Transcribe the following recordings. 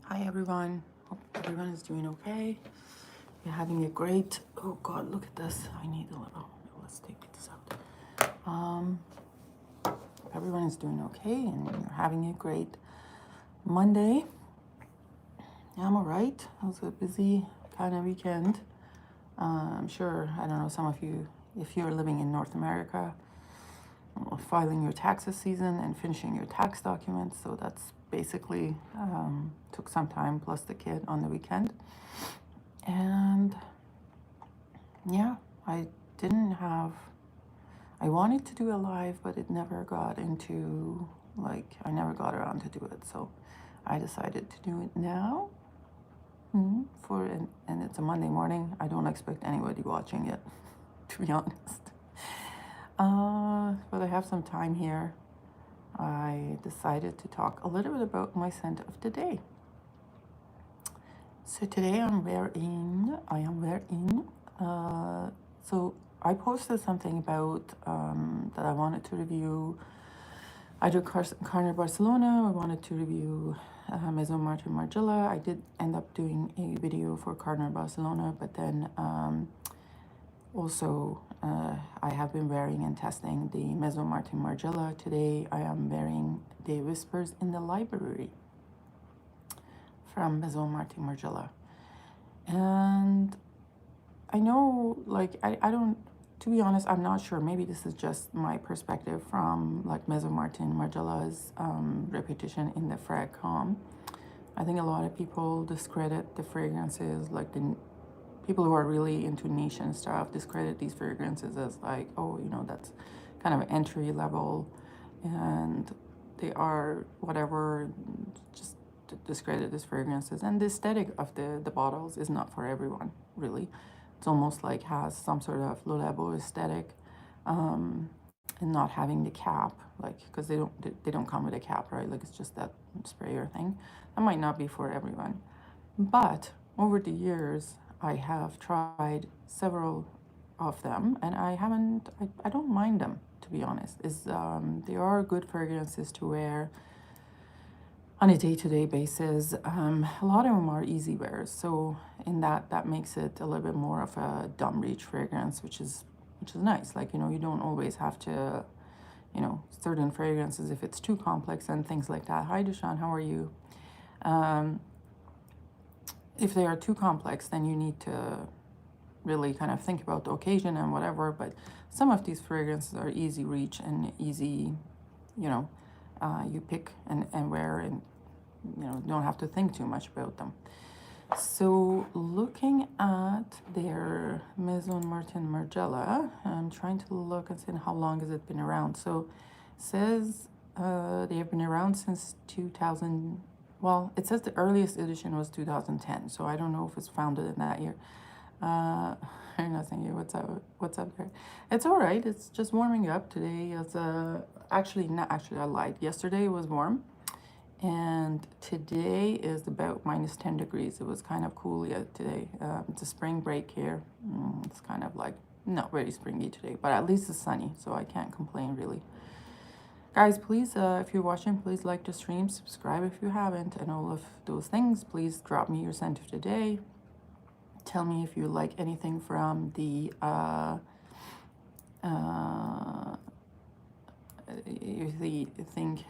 Hi everyone. Hope everyone is doing okay. You're having a great. Oh God, look at this. I need a little. Let's take this out. Everyone is doing okay, and you're having a great Monday. I'm all right. It was a busy kind of weekend. I'm sure. I don't know. Some of you, if you're living in North America, filing your taxes season and finishing your tax documents. So that's basically took some time plus the kid on the weekend. And yeah, I didn't have, I wanted to do a live, but it never got into, like, I never got around to do it. So I decided to do it now. And it's a Monday morning. I don't expect anybody watching it, to be honest. But I have some time here. I decided to talk a little bit about my scent of the day. So today I am wearing, so I posted something about that I wanted to review either Carner Barcelona. I wanted to review Maison Martin Margiela. I did end up doing a video for Carner Barcelona, but then also I have been wearing and testing the Maison Martin Margiela. Today I am wearing the Whispers in the Library from Maison Martin Margiela. And I know, like, I don't, to be honest, I'm not sure. Maybe this is just my perspective from, like, Maison Martin Margiela's reputation in the frag com. I think a lot of people discredit the fragrances, like the people who are really into niche and stuff discredit these fragrances as like, oh, you know, that's kind of entry level and they are whatever, just discredit these fragrances. And the aesthetic of the bottles is not for everyone, really. It's almost like has some sort of Le Labo aesthetic, and not having the cap, like, because they don't come with a cap, right? Like, it's just that sprayer thing. That might not be for everyone. But over the years, I have tried several of them, and I don't mind them, to be honest. They are good fragrances to wear on a day-to-day basis. A lot of them are easy wears, so in that makes it a little bit more of a dumb reach fragrance, which is nice. Like, you know, you don't always have to, you know, certain fragrances if it's too complex and things like that. Hi Deshaun, how are you? If they are too complex, then you need to really kind of think about the occasion and whatever. But some of these fragrances are easy reach and easy, you know, you pick and wear, and you know, don't have to think too much about them. So looking at their Maison Martin Margiela, I'm trying to look and see how long has it been around. So it says they have been around since 2000. Well, it says the earliest edition was 2010, so I don't know if it's founded in that year. Nothing here. What's up there? It's all right. It's just warming up today. It's actually not actually, I lied. Yesterday was warm, and today is about -10 degrees. It was kind of cool yet today. It's a spring break here. It's kind of like not very springy today, but at least it's sunny, so I can't complain really. Guys, please, if you're watching, please like the stream, subscribe if you haven't, and all of those things. Please drop me your scent of the day. Tell me if you like anything from the, if you think,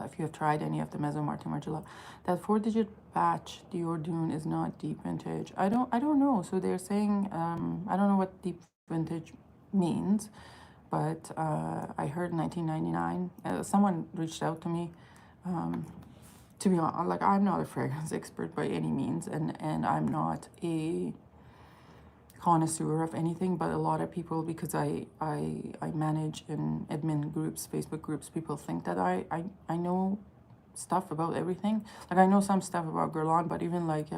if you have tried any of the Maison Martin Margiela. That 4-digit batch Dior Dune is not deep vintage. I don't know. So they're saying, I don't know what deep vintage means, but I heard 1999. Someone reached out to me. To be honest, like, I'm not a fragrance expert by any means, and I'm not a connoisseur of anything, but a lot of people, because I manage in admin groups, Facebook groups, people think that I know stuff about everything. Like, I know some stuff about Guerlain, but even like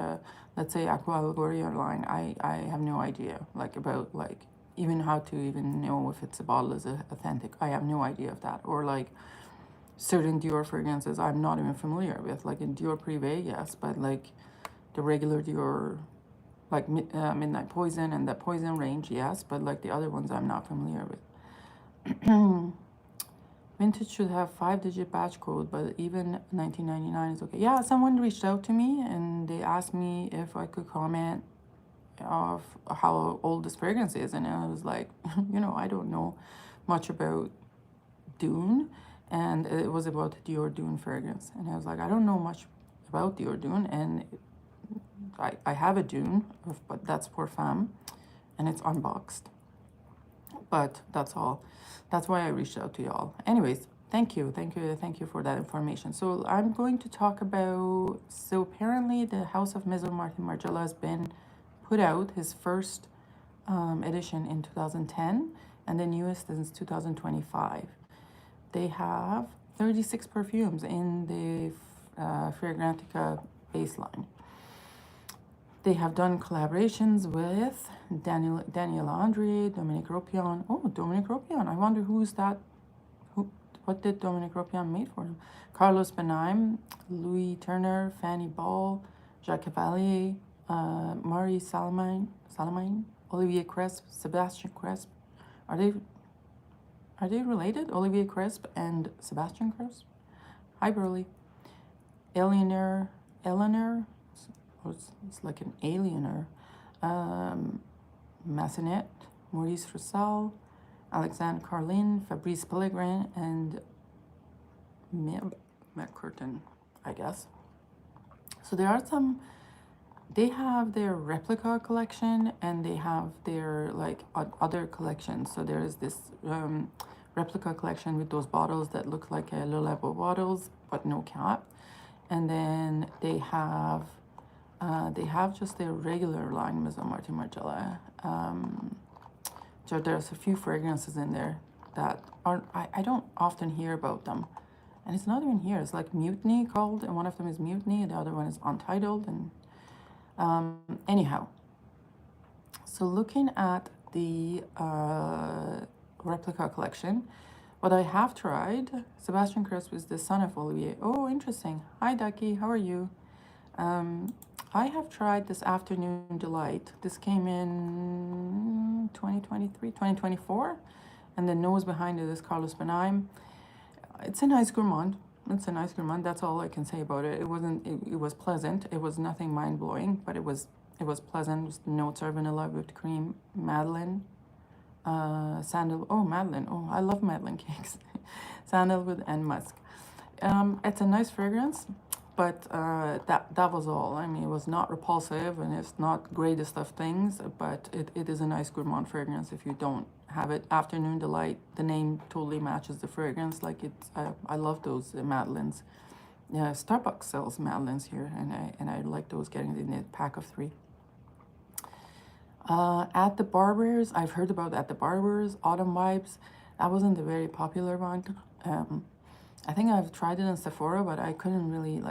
let's say Aqua Allegoria line, I have no idea, like, about, like, even how to even know if it's a bottle is authentic. I have no idea of that. Or like certain Dior fragrances I'm not even familiar with, like in Dior Privé, yes, but like the regular Dior, like Midnight Poison and the Poison range, yes, but like the other ones I'm not familiar with. Vintage should have 5-digit batch code, but even 1999 is okay. Yeah, someone reached out to me and they asked me if I could comment of how old this fragrance is, and I was like, I don't know much about Dune, and it was about the Dior Dune fragrance, and I was like, I don't know much about Dior Dune, and I have a Dune, but that's pour femme, and it's unboxed. But that's all. That's why I reached out to y'all. Anyways, thank you for that information. So I'm going to talk about, so apparently the House of Maison Martin Margiela has been put out, his first edition in 2010, and the newest is 2025. They have 36 perfumes in the Fragrantica baseline. They have done collaborations with Daniel Andre, Dominique Ropion. Oh, Dominique Ropion. I wonder who's that. What did Dominique Ropion made for him? Carlos Benaim, Louis Turner, Fanny Ball, Jacques Cavalier, Marie Salamine, Olivier Cresp, Sebastian Cresp. Are they related? Olivier Cresp and Sebastian Cresp? Hi, Burley. Eleanor. It's like an aliener. Massenet, Maurice Roussel, Alexandre Carlin, Fabrice Pellegrin, and McCurtain, I guess. So there are some, they have their replica collection and they have their like other collections. So there is this replica collection with those bottles that look like Le Labo bottles, but no cap. And then they have just their regular line, Maison Martin Margiela. So there's a few fragrances in there that aren't, I don't often hear about them. And it's not even here. It's like Mutiny called, and one of them is Mutiny, and the other one is Untitled. And anyhow, so looking at the replica collection, what I have tried, Sebastian Cresp is the son of Olivier. Oh, interesting. Hi, Ducky. How are you? I have tried this Afternoon Delight. This came in 2024, and the nose behind it is Carlos Benaim. It's a nice gourmand. That's all I can say about it. It was pleasant. It was nothing mind-blowing, but it was pleasant. The notes are vanilla, whipped cream, Madeleine, sandal. Oh, Madeleine. Oh, I love Madeleine cakes. Sandalwood and musk. It's a nice fragrance. But that was all. I mean, it was not repulsive and it's not greatest of things, but it is a nice gourmand fragrance if you don't have it. Afternoon Delight, the name totally matches the fragrance. Like I love those Madeleines. Yeah, Starbucks sells Madeleines here, and I like those, getting in a pack of 3. At the Barbers, I've heard about At the Barbers, Autumn Vibes. That wasn't a very popular one. I think I've tried it in Sephora, but I couldn't really,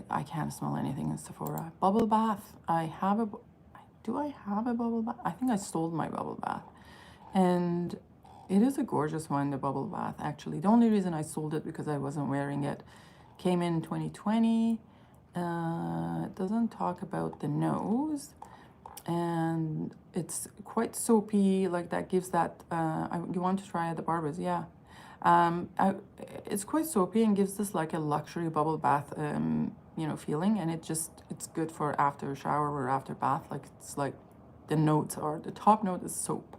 I can't smell anything in Sephora. Bubble bath. Do I have a bubble bath? I think I sold my bubble bath. And it is a gorgeous one, the bubble bath, actually. The only reason I sold it because I wasn't wearing it. Came in 2020. It doesn't talk about the nose. And it's quite soapy, like that gives that, you want to try At the Barbers, yeah. It's quite soapy and gives this like a luxury bubble bath, feeling, and it's good for after shower or after bath. Like it's like the top note is soap,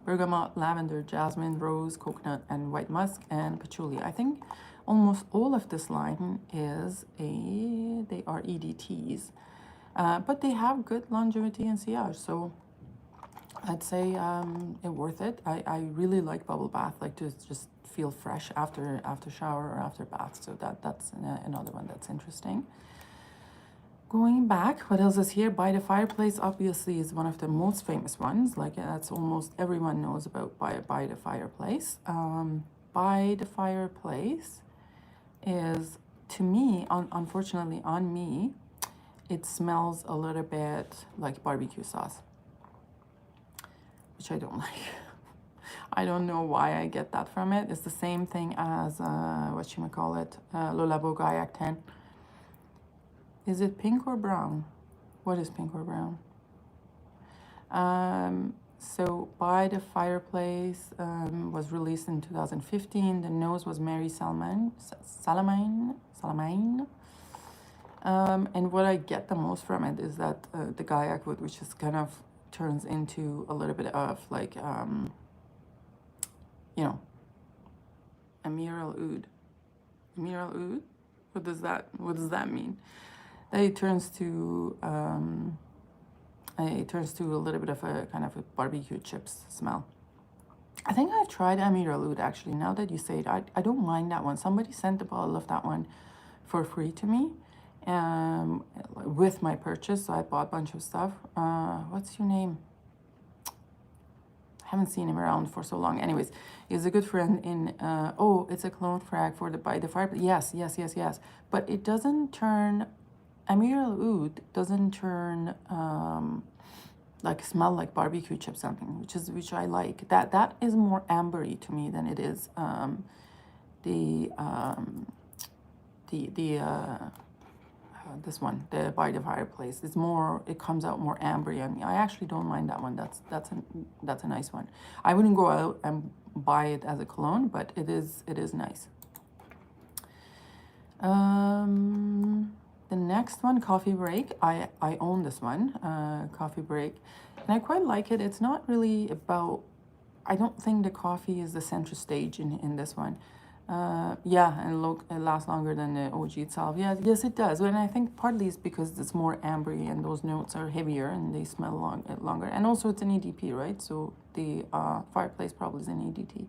bergamot, lavender, jasmine, rose, coconut, and white musk, and patchouli. I think almost all of this line they are EDTs, but they have good longevity and sillage, so I'd say it's worth it. I really like bubble bath, like to just feel fresh after shower or after bath. So that's another one that's interesting. Going back, what else is here? By the Fireplace obviously is one of the most famous ones. Like that's almost everyone knows about By the Fireplace. By the Fireplace is, to me, unfortunately on me, it smells a little bit like barbecue sauce, which I don't like. I don't know why I get that from it. It's the same thing as, Le Labo Gaillac 10. Is it pink or brown? What is pink or brown? So By the Fireplace was released in 2015. The nose was Mary Salamine. And what I get the most from it is that the Gaiac wood, which is kind of turns into a little bit of like, you know, emerald oud. Emerald oud? What does that mean? That it turns to a little bit of a kind of a barbecue chips smell. I think I've tried emerald oud actually. Now that you say it, I don't mind that one. Somebody sent a bottle of that one for free to me with my purchase. So I bought a bunch of stuff. What's your name? I haven't seen him around for so long. Anyways, he's a good friend in, oh, it's a clone frag for the By the Fireplace. Yes. But it doesn't turn, emerald oud doesn't turn, like smell like barbecue chip something, which I like. That is more ambery to me than it is the this one, the By the Fireplace. It's more, it comes out more ambery, and I actually don't mind that one. That's a nice one. I wouldn't go out and buy it as a cologne, but it is nice. The next one, Coffee Break. I own this one, Coffee Break, and I quite like it. It's not really about, I don't think the coffee is the center stage in this one. Yeah, and look, it lasts longer than the OG itself. Yeah, yes, it does. And I think partly it's because it's more ambery and those notes are heavier and they smell longer. And also it's an EDP, right? So the Fireplace probably is an EDT.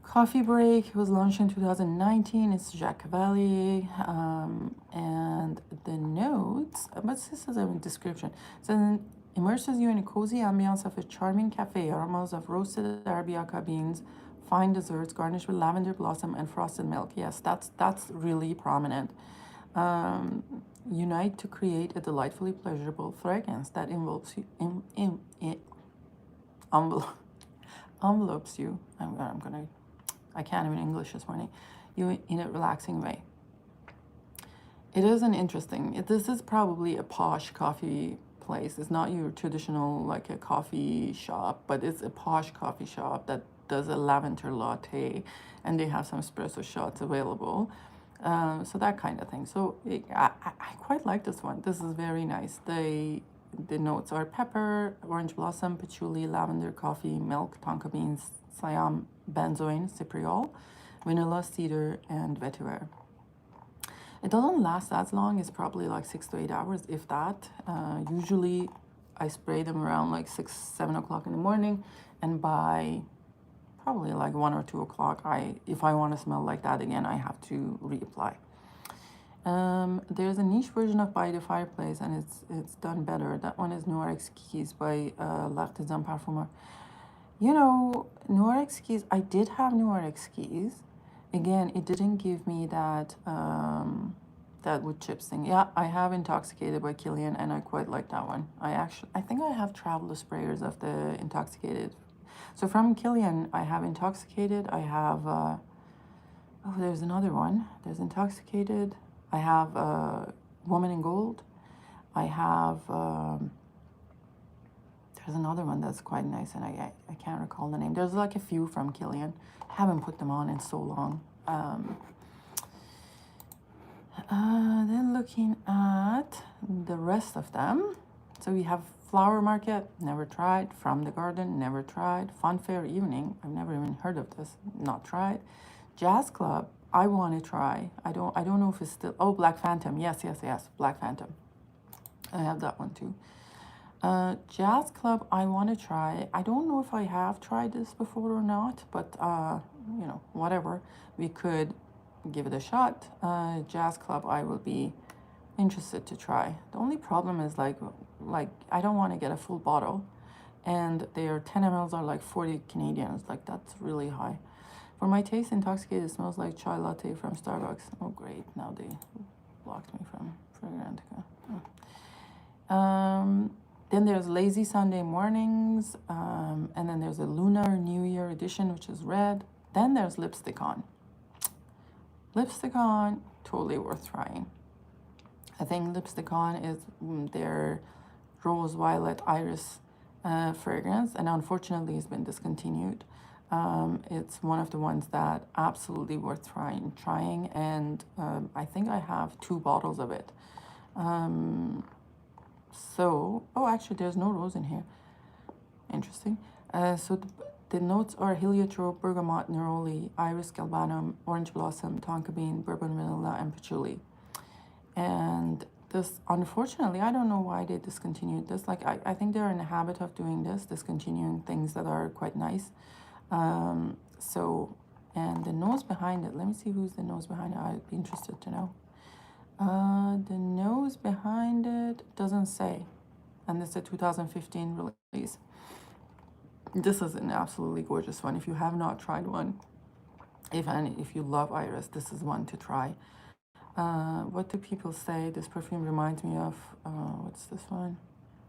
Coffee Break was launched in 2019. It's Jacques Cavalier. And the notes, what's this as a description? It says, immerses you in a cozy ambiance of a charming cafe, aromas of roasted Arabica beans, fine desserts garnished with lavender blossom and frosted milk. Yes, that's really prominent. Unite to create a delightfully pleasurable fragrance that envelopes you. Envelopes you. I can't even English this morning. You in a relaxing way. It is an interesting. This is probably a posh coffee place. It's not your traditional like a coffee shop, but it's a posh coffee shop that does a lavender latte, and they have some espresso shots available. So that kind of thing. So I quite like this one. This is very nice. The notes are pepper, orange blossom, patchouli, lavender, coffee, milk, tonka beans, siam, benzoin, cypriol, vanilla, cedar, and vetiver. It doesn't last that long. It's probably like 6 to 8 hours, if that. Usually I spray them around like 6, 7 o'clock in the morning, and by probably like 1 or 2 o'clock, if I want to smell like that again, I have to reapply. There's a niche version of By the Fireplace, and it's done better. That one is Noir Exquise by L'Artisan Parfumeur. You know, Noir Exquise, I did have Noir Exquise. Again, it didn't give me that that wood chips thing. Yeah, I have Intoxicated by Kilian, and I quite like that one. I think I have traveled the sprayers of the Intoxicated. So from Kilian, I have Intoxicated. I have, oh, there's another one. There's Intoxicated. I have Woman in Gold. I have, there's another one that's quite nice, and I can't recall the name. There's like a few from Kilian. I haven't put them on in so long. Then looking at the rest of them. So we have Flower Market, never tried. From the Garden, never tried. Fun Fair Evening, I've never even heard of this, not tried. Jazz Club, I want to try. I don't know if it's still, oh, Black Phantom, yes, Black Phantom. I have that one too. Jazz Club, I want to try. I don't know if I have tried this before or not, but you know, whatever. We could give it a shot. Jazz Club, I will be interested to try. The only problem is like I don't want to get a full bottle, and their 10 mLs are like 40 Canadians. Like that's really high. For my taste, Intoxicated, it smells like chai latte from Starbucks. Oh great, now they blocked me from Fragrantica. Then there's Lazy Sunday Mornings, and then there's a Lunar New Year edition, which is red. Then there's Lipstick On. Lipstick On, totally worth trying. I think Lipstick On is their Rose, Violet, Iris fragrance, and unfortunately it's been discontinued. It's one of the ones that absolutely worth trying, and I think I have 2 bottles of it. So, oh, actually, there's no rose in here. Interesting. So the notes are heliotrope, bergamot, neroli, iris galbanum, orange blossom, tonka bean, bourbon vanilla, and patchouli. And this, unfortunately, I don't know why they discontinued this. Like, I think they're in the habit of doing this, discontinuing things that are quite nice. So, and the nose behind it, let me see who's the nose behind it. I'd be interested to know. The nose behind it doesn't say. And it's a 2015 release. This is an absolutely gorgeous one. If you have not tried one, if you love iris, this is one to try. What do people say? This perfume reminds me of, what's this one?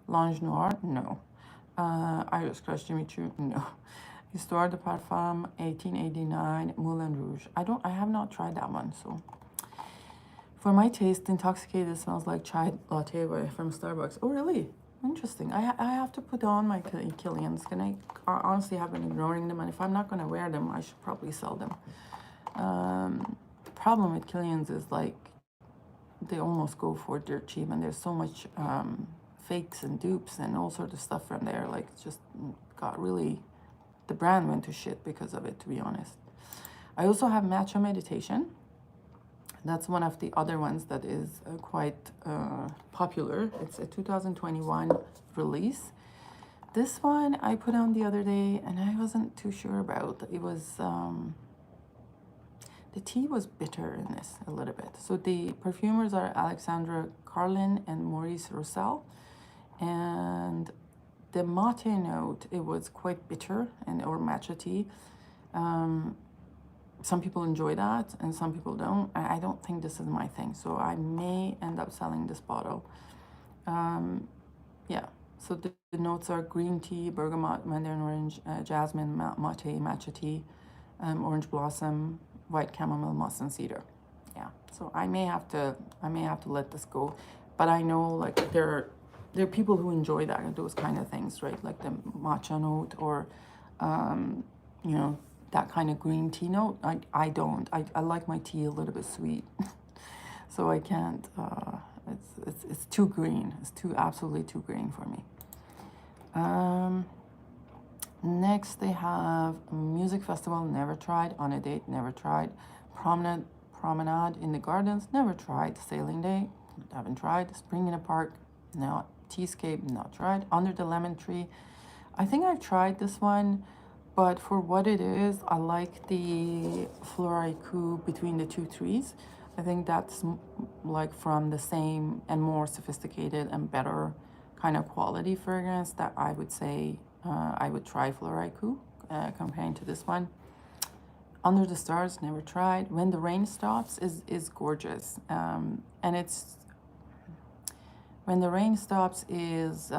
L'Ange Noir? No. Iris Crush Jimmy Choo? No. Histoire de Parfum, 1889, Moulin Rouge. I have not tried that one, so. For my taste, intoxicated smells like chai latte from Starbucks. Oh, really? Interesting. I have to put on my Killians. I honestly have been ignoring them, and if I'm not going to wear them, I should probably sell them. The problem with Killians is like they almost go for dirt cheap, and there's so much fakes and dupes and all sorts of stuff from there. Like, it's just got really, the brand went to shit because of it, to be honest. I also have Matcha Meditation. That's one of the other ones that is quite popular. It's a 2021 release. This one I put on the other day and I wasn't too sure about. It was, the tea was bitter in this a little bit. So the perfumers are Alexandra Carlin and Maurice Roussel. And the mate note, it was quite bitter, or matcha tea. Some people enjoy that and some people don't. I don't think this is my thing, so I may end up selling this bottle. Yeah, so the notes are green tea, bergamot, mandarin orange, jasmine, mate, matcha tea, orange blossom, white chamomile, moss, and cedar. Yeah, so I may have to let this go, but I know like there are people who enjoy those kind of things, right? Like the matcha note, or you know, that kind of green tea note. I don't. I like my tea a little bit sweet, so I can't. It's too green. It's absolutely too green for me. Next they have music festival, never tried. On a date, never tried. Promenade in the gardens, never tried. Sailing day, haven't tried. Spring in a park, no. Teascape, not tried. Under the lemon tree, I think I've tried this one. But for what it is, I like the Floricu between the two trees. I think that's like from the same and more sophisticated and better kind of quality fragrance that I would say I would try Floricu comparing to this one. Under the Stars, never tried. When the Rain Stops is gorgeous. And it's, When the Rain Stops is,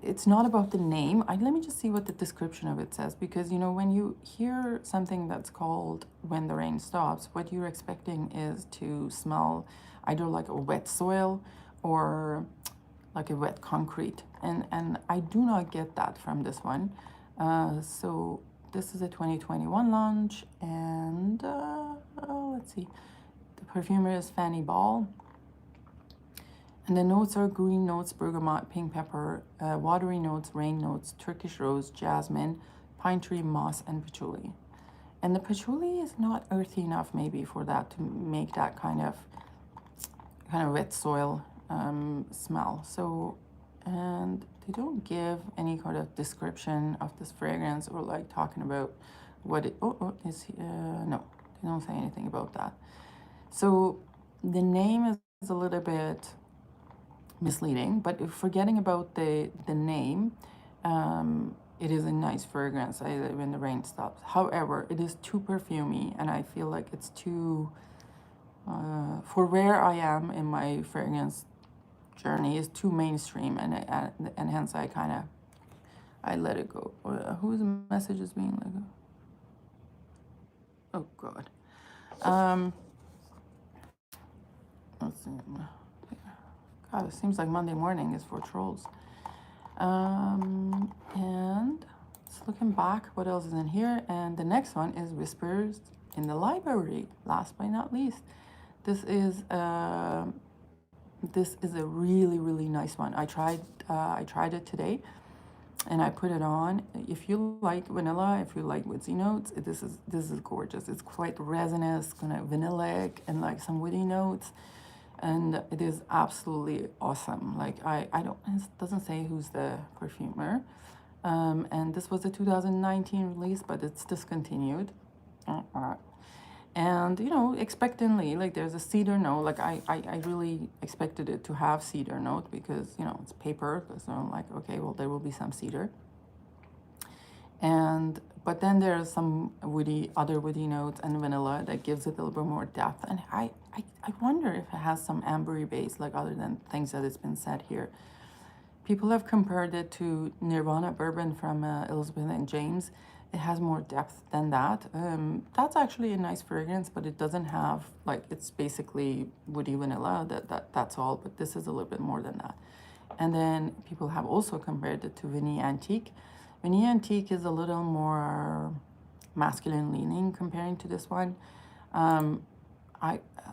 it's not about the name. Let me just see what the description of it says, because you know, when you hear something that's called When the Rain Stops, what you're expecting is to smell either like a wet soil or like a wet concrete, and I do not get that from this one. So this is a 2021 launch, and let's see, the perfumer is Fanny Ball. And the notes are green notes, bergamot, pink pepper, watery notes, rain notes, Turkish rose, jasmine, pine tree, moss, and patchouli. And the patchouli is not earthy enough maybe for that to make that kind of wet soil smell. So, and they don't give any kind of description of this fragrance or like talking about what it, no, they don't say anything about that. So the name is a little bit misleading, but forgetting about the name, it is a nice fragrance, When the Rain Stops. However, it is too perfumey, and I feel like it's too, for where I am in my fragrance journey, is too mainstream, and hence I let it go. Whose message is being let go? Oh God. Let's see. God, it seems like Monday morning is for trolls. And just looking back, what else is in here? And the next one is Whispers in the Library. Last but not least, this is a really nice one. I tried it today, and I put it on. If you like vanilla, if you like woodsy notes, this is gorgeous. It's quite resinous, kind of vanillic, and like some woody notes, and it is absolutely awesome. Like I don't, it doesn't say who's the perfumer, and this was a 2019 release, but it's discontinued. And you know, expectantly, like there's a cedar note. Like I really expected it to have cedar note because, you know, it's paper, so I'm like, okay, well, there will be some cedar. And but then there's some other woody notes and vanilla that gives it a little bit more depth. And I wonder if it has some ambery base, like other than things that it's been said here. People have compared it to Nirvana bourbon from Elizabeth and James. It has more depth than that. That's actually a nice fragrance, but it doesn't have, like, it's basically woody vanilla. That's all, but this is a little bit more than that. And then people have also compared it to Vinny Antique. Vinny Antique is a little more masculine leaning comparing to this one.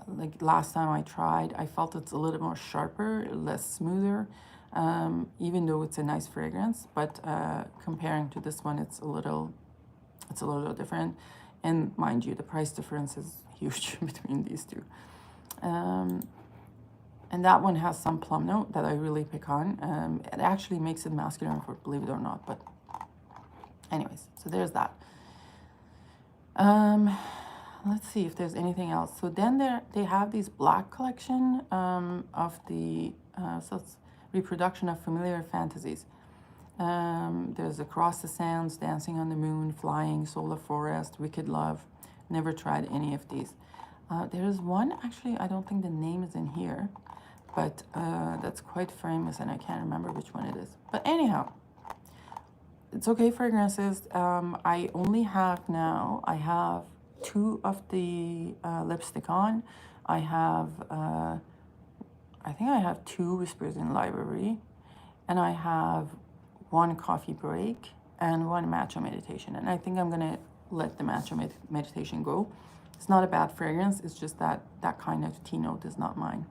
Like last time I tried, I felt it's a little more sharper, less smoother, even though it's a nice fragrance. But comparing to this one, it's a little different. And mind you, the price difference is huge between these two. And that one has some plum note that I really pick on. It actually makes it masculine, believe it or not. But anyways, so there's that. Let's see if there's anything else. So then they have these black collection of the so it's reproduction of familiar fantasies. There's Across the Sands, Dancing on the Moon, Flying, Solar Forest, Wicked Love. Never tried any of these. There's one, actually, I don't think the name is in here, but that's quite famous, and I can't remember which one it is. But anyhow, it's okay fragrances. I only have now, I have 2 of the lipstick on. I have, I think I have 2 Whispers in Library, and I have 1 coffee break and 1 matcha meditation. And I think I'm gonna let the matcha meditation go. It's not a bad fragrance, it's just that kind of tea note is not mine.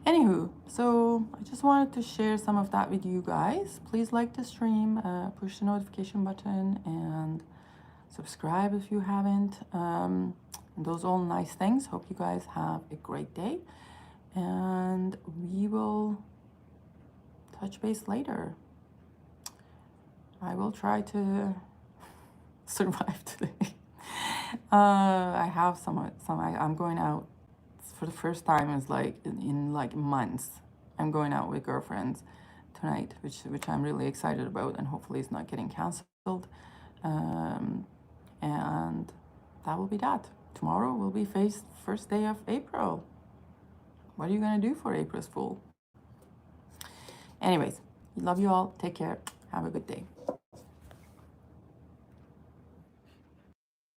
Anywho, so I just wanted to share some of that with you guys. Please like the stream, push the notification button, and subscribe if you haven't. And those all nice things. Hope you guys have a great day, and we will touch base later. I will try to survive today. I have some. I'm going out for the first time. It's like in like months. I'm going out with girlfriends tonight, which I'm really excited about, and hopefully it's not getting canceled. And that will be that. Tomorrow will be first day of April. What are you gonna do for April's Fool? Anyways, love you all. Take care. Have a good day.